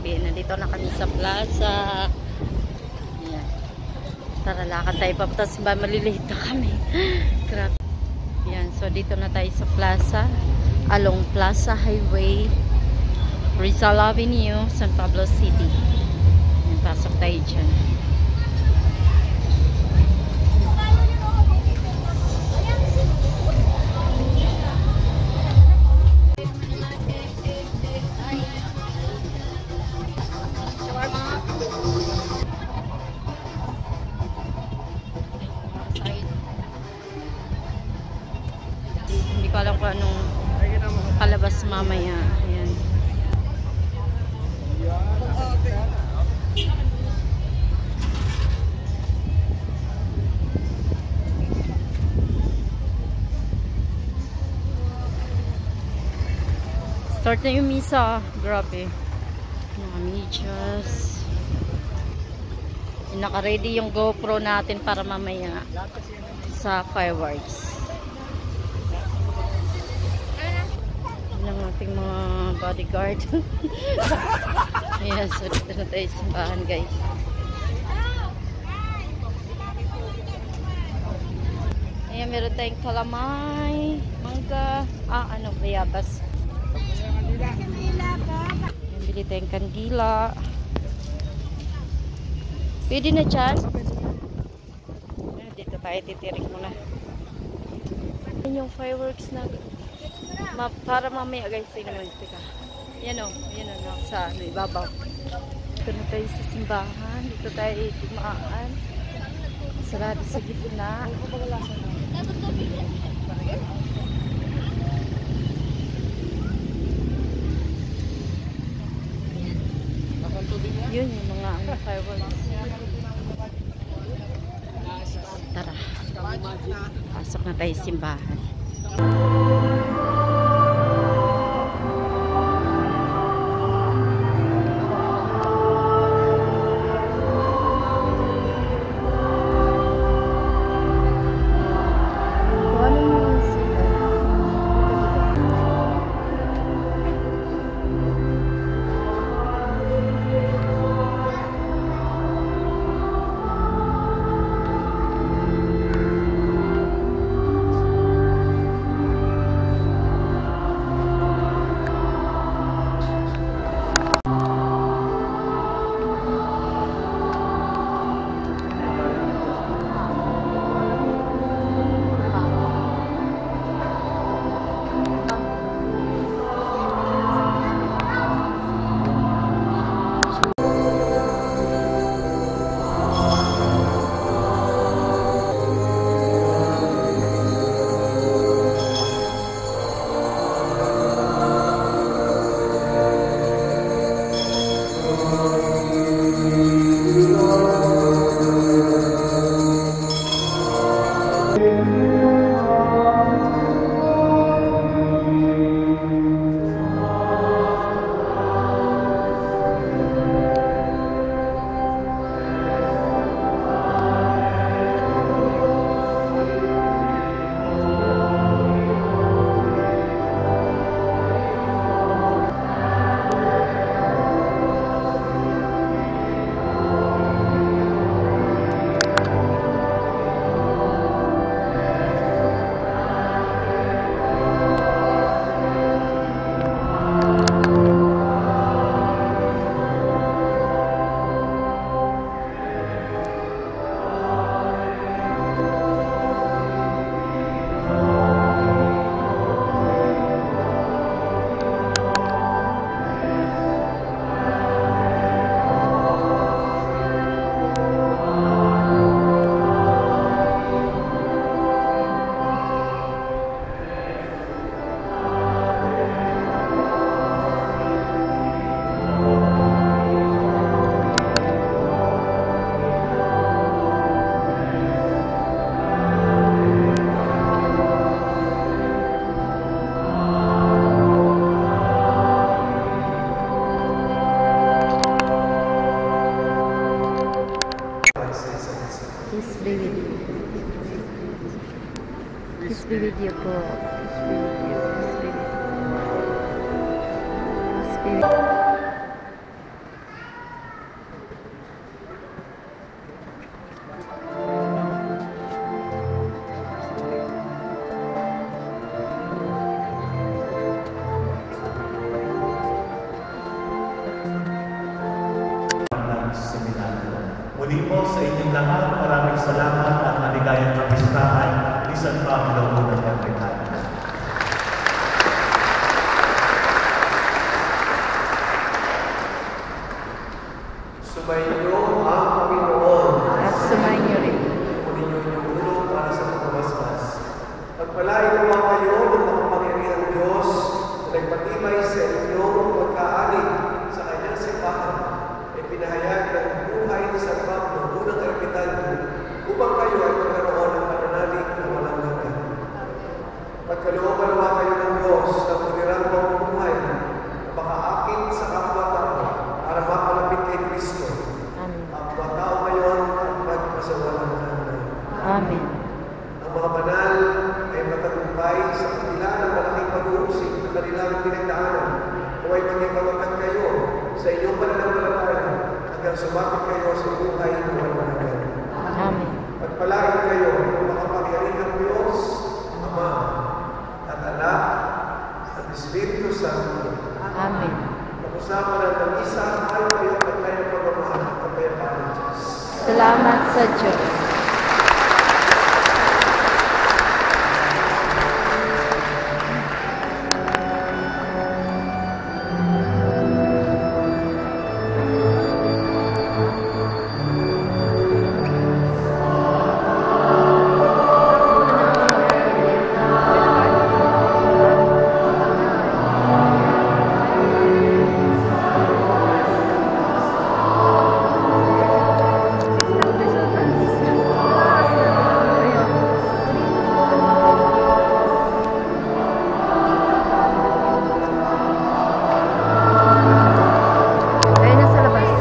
grabe. Nandito na kami sa plaza. Ayan. Tara, lakad tayo papunta sa simbahan. Malilate na kami. Grabe. Ayan, so dito na tayo sa plaza. Along Plaza Highway, Rizal Avenue, San Pablo City. Ayan, pasok tayo dyan. Hindi ko alam kung anong palabas mamaya. Ayan. Start na yung misa. Grabe. Mga medyas. Naka-ready yung GoPro natin para mamaya sa fireworks. Ng ating mga bodyguard. Ayan, so dito na tayo simbahan, guys. Ayan, meron tayong kalamay, mangga, bayabas. Ayan, bili tayong kandila. Pwede na dyan. Ayan, dito tayo titirik muna. Ayan yung fireworks na para mamaya, guys, ay naman tika. Yan o, sa ibabaw. Dito na tayo sa simbahan. Dito tayo dumaan. Sarado sa gitna. Yun yung mga fireworks. Tara. Pasok na tayo sa simbahan. Video po. Video. pasasalamat at maligayang kapistahan ni San Pablo ng Ermitan. Sumainyo ang Panginoon At sumainyo rin. kunin niyo yung ulo para sa pagmamasukas. Pagpalain naman kayo ng makapangyarihan Diyos na nagpatibay sa inyong pagkaanig sa kanyang simbahan ay pinahayag ng buhay ni San Pablo unang ermitanyo upang kayo ay magkaroon ng pananalig na walang hanggan. Pagkalooban naman kayo ng Diyos na tulirang pamumuhay na makaakit sa kapwa-tao para mapalapit kay Kristo. Amen. Kapwa-tao ngayon at magpasawalang hanggan. Amen. Ang mga banal ay matagumpay sa kabila ng malaking pag-uusig na kanilang pinagdaanan. Huwag maging matatag kayo sa inyong pananampalataya hanggang sumapit kayo sa buhay na walang hanggan. Amen. Pagpalain kayo ng makapangyarihang Diyos, Ama, at Anak, at Espiritu Santo. Amen. Pag-usama ng mag-isa ay kayo at kayong pagmamahal at kapayapaan ng Diyos. Salamat sa Diyos. Ayun na sa labas.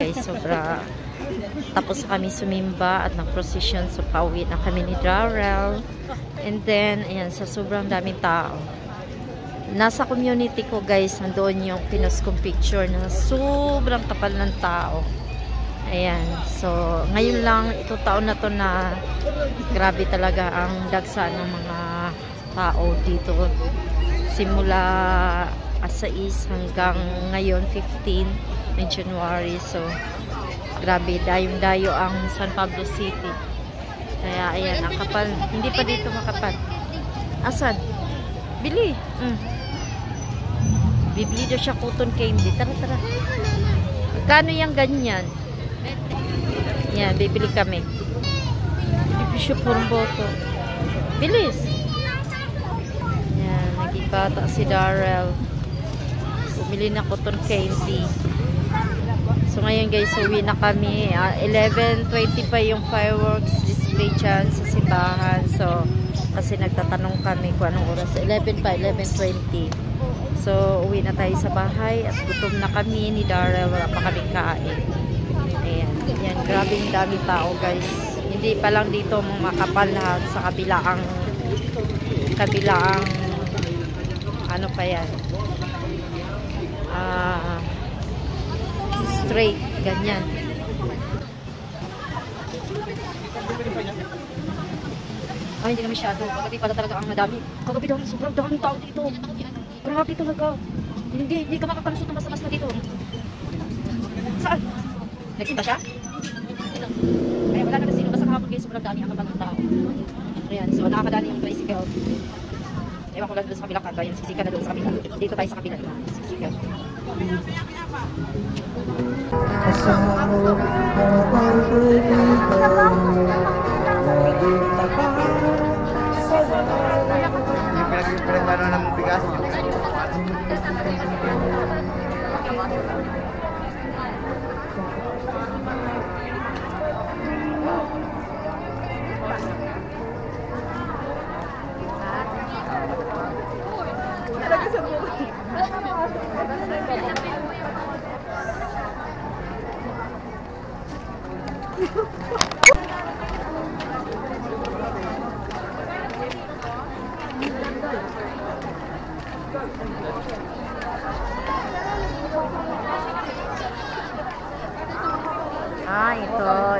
Guys, sobra. Tapos kami sumimba at nag-procession, so pauwi na kami ni Darrell. And then, ayan, sa sobrang daming tao. Nasa community ko, guys, nandoon yung pinost kong picture na sobrang kapal ng tao. Ayan, so ngayon lang, ito taon na to na grabe talaga ang dagsa ng mga tao dito. Simula as 6 hanggang ngayon 15 ng January. So grabe, dayong-dayo ang San Pablo City. Kaya ayan, ang kapal. Hindi pa dito makapal. Asan? Bili. Bibili daw siya cotton candy. Tara, tara. Kano yung ganyan? Yan, bibili kami. Bibili siya purong boto. Bilis. Yan, naging bata si Darrell. Bumili na cotton candy. So ngayon guys, uwi na kami. 11:20 pa yung fireworks display dyan sa simbahan. So kasi nagtatanong kami kung anong oras. 11 pa, 11:20. So uwi na tayo sa bahay at gutom na kami ni Darrell. Wala pa kaming kain. Ayan, yan, grabing dami tao guys. Hindi pa lang dito makapal lahat sa kabilaang ano pa yan, straight, ganyan. Ay, hindi na masyado. Kagabi pala talaga ang madami. Kagabi daw, sobrang daming tao dito. Grabe talaga. Hindi ka makakalusot na basta-basta dito. Saan? Nagsimba siya? Ay, wala na sino. Basta kahapon kayo, sobrang dami ang mga tao. Ayan, so nakakadani yung tricycle. Ewan ko lang doon sa kabilang kanto. Yung siksika na doon sa kabila. Dito tayo sa kabila na siksika. Yung pinagpano ng bigas niyo.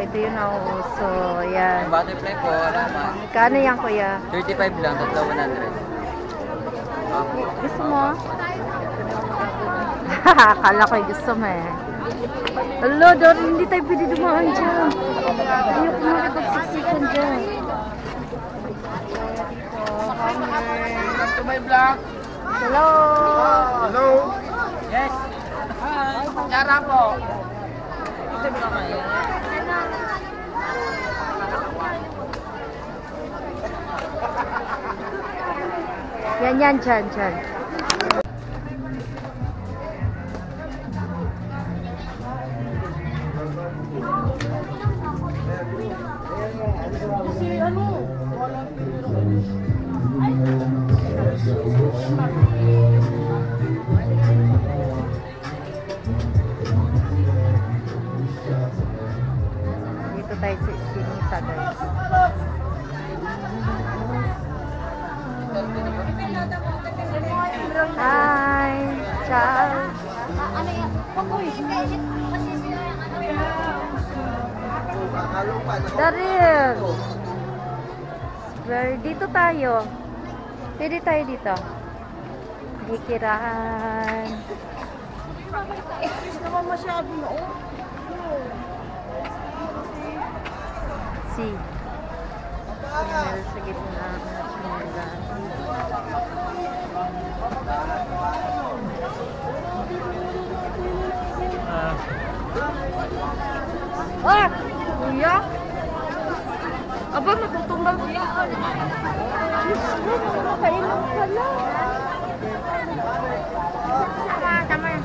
Ito yung nauuso. Ayan. Butterfly po, wala ma. Kano yan, kuya? 35 lang, tatlo 100. Gusto mo? Akala ko gusto mo eh. Hello, Dor, hindi tayo pwede dumaan dyan. Ayoko mo ipagsiksikan dyan. To my vlog. Hello! Hello. Yes. Hi. Yara po. Yan, dyan. Dito tayo sa Espinita, guys. Hi! Ciao! Daryl! Dito tayo. Pwede tayo dito. Hikiraan. naman masyado noon. Si. Meron sa gitna ng sinulan. Ah! Kuya? Aba, matutumbang kuya. Diyos ko, nakakainom ka lang. Tama yan.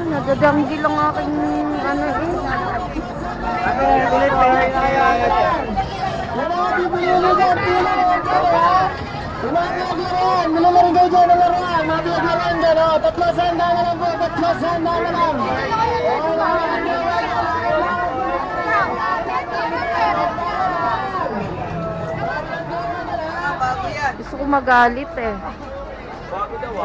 Nadadanggi lang aking ano eh. Ulit tayo. Gusto ko magalit eh. So,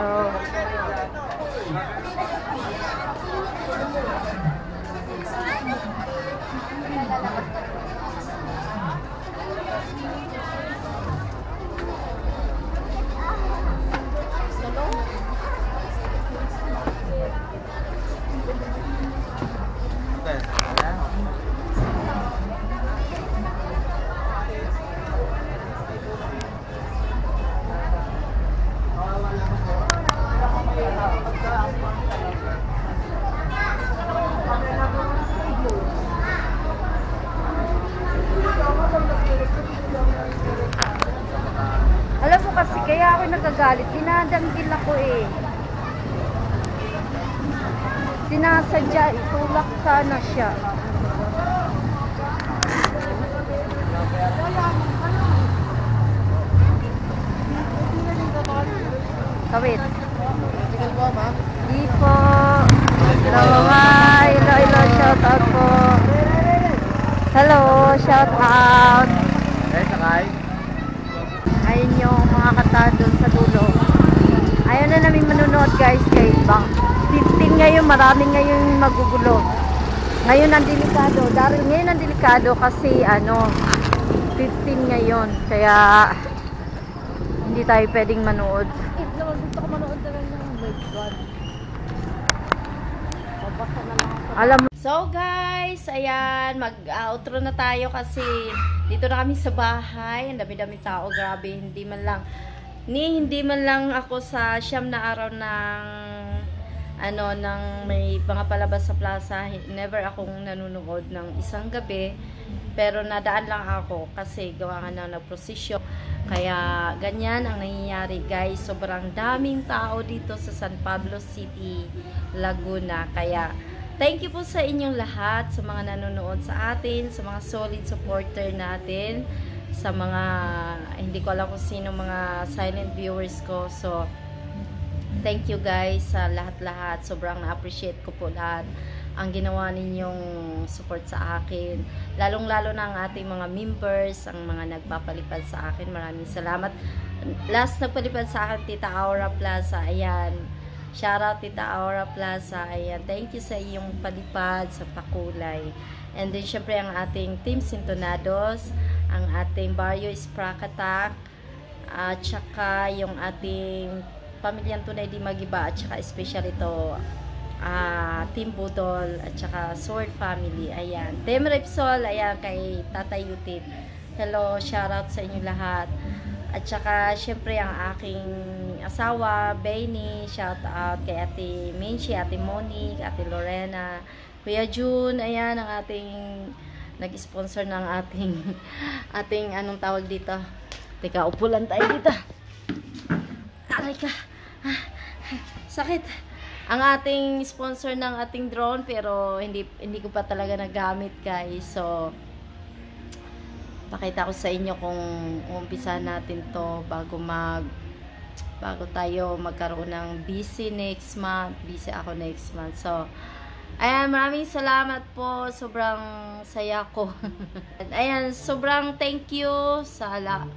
alam mo kasi kaya ako nagagalit, dinadanggil ako eh. Sinasadya, itulak sana siya. Kawit. Di po. Hello, hi. Hello, shout out po. Hello, shout out. Sakay. Ayun yung mga kata doon sa dulo. Ayun na namin manunood guys kay Bang. 15 ngayon, maraming ngayon magugulo. Ngayon ang delikado. Dahil ngayon ang delikado kasi 15 ngayon. Kaya hindi tayo pwedeng manood. Gusto ko manood na lang ng live god. Babasa na lang ako. Alam mo. So guys, ayan, mag-outro na tayo kasi dito na kami sa bahay. Ang dami-dami tao, grabe. Hindi man lang ako sa siyam na araw ng ng may mga palabas sa plaza. Never akong nanonood ng isang gabi. Pero nadaan lang ako kasi gawa nga na nagprosesyon. Kaya ganyan ang nangyayari guys. Sobrang daming tao dito sa San Pablo City, Laguna. Kaya thank you po sa inyong lahat, sa mga nanonood sa atin, sa mga solid supporter natin, sa mga, hindi ko alam kung sino mga silent viewers ko. So, thank you guys sa lahat-lahat. Sobrang na-appreciate ko po lahat ang ginawa ninyong support sa akin. Lalong-lalo na ang ating mga members, ang mga nagpapalipad sa akin. Maraming salamat. Last nagpalipad sa akin, Tita Aura Plaza. Ayan. Shoutout Tita Aura Plaza. Ayan. Thank you sa iyong palipad, sa pakulay. And then, syempre, ang ating Team Sintonados, ang ating Barrio Isprakatak, at saka yung ating Pamilyang Tunay Di Magiba, at saka especially ito, Team Budol, at saka Sword Family. Ayan. Team Repsol, ayan, kay Tatay Yutit. Hello, shoutout sa inyo lahat. At saka, syempre, ang aking asawa, Benny, shoutout kay Ate Minchi, Ate Monique, Ate Lorena, Kuya June, ayan, ang ating nag-sponsor ng ating anong tawag dito. Teka, upulan tayo dito. Aray ka. Sakit. Ang ating sponsor ng ating drone, pero hindi ko pa talaga nagamit guys. So, pakita ko sa inyo kung umpisa natin to bago tayo magkaroon ng busy next month. Busy ako next month. So, ayan, maraming salamat po. Sobrang saya ko. Ayan, sobrang thank you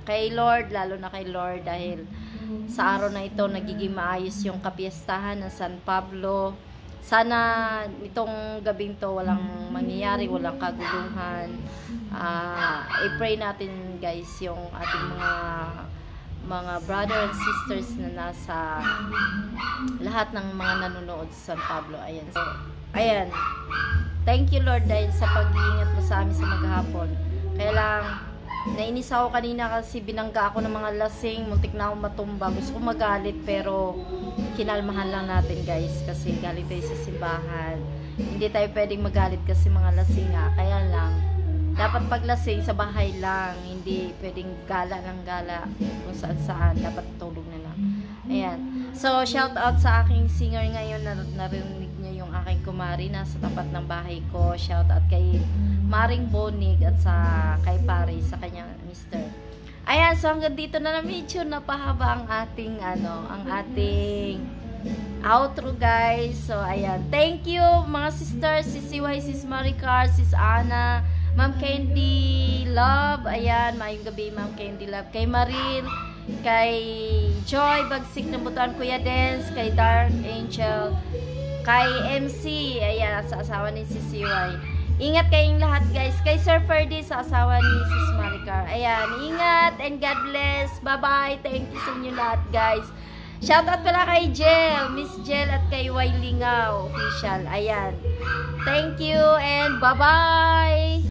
kay Lord, lalo na kay Lord dahil sa araw na ito nagiging maayos yung kapiestahan ng San Pablo. Sana itong gabing to walang mangyayari, walang kaguluhan. I-pray natin guys yung ating mga brother and sisters na nasa lahat ng mga nanonood sa San Pablo. Ayan. So, ayan. Thank you Lord dahil sa pag-iingat mo sa amin sa maghapon. Kaya lang, nainis ako kanina kasi binangga ako ng mga lasing. Muntik na ako matumba. Gusto ko magalit pero kinalmahan lang natin guys. Kasi galit tayo sa simbahan. Hindi tayo pwedeng magalit kasi mga lasing nga. Kaya lang, dapat paglasing sa bahay lang. Hindi pwedeng gala ng gala kung saan saan. Dapat tulog na lang. Ayan. So, shout out sa aking singer ngayon. Narinig niyo yung aking kumari nasa tapat ng bahay ko. Shout out kay Maring Bonig at kay Pare sa kanyang mister. Ayan, so hanggang dito na medyo napahaba ang ating outro guys. So ayan, thank you mga sisters, Sis CY, Sis Maricar, Sis Ana, Ma'am Candy Love. Ayan, mayong gabi Ma'am Candy Love. Kay Maril, kay Joy Bagsik ng Butuan, Kuya Dance, kay Dark Angel, kay MC, ayan, sa asawa ni Sis CY. Ingat kayong lahat guys. Kay Sir Ferdy sa asawa ni Sis Maricar. Ayan, ingat and God bless. Bye-bye. Thank you sa inyo lahat guys. Shoutout pala kay Jel, Miss Jel at kay Wailingaw Official. Ayan. Thank you and bye-bye.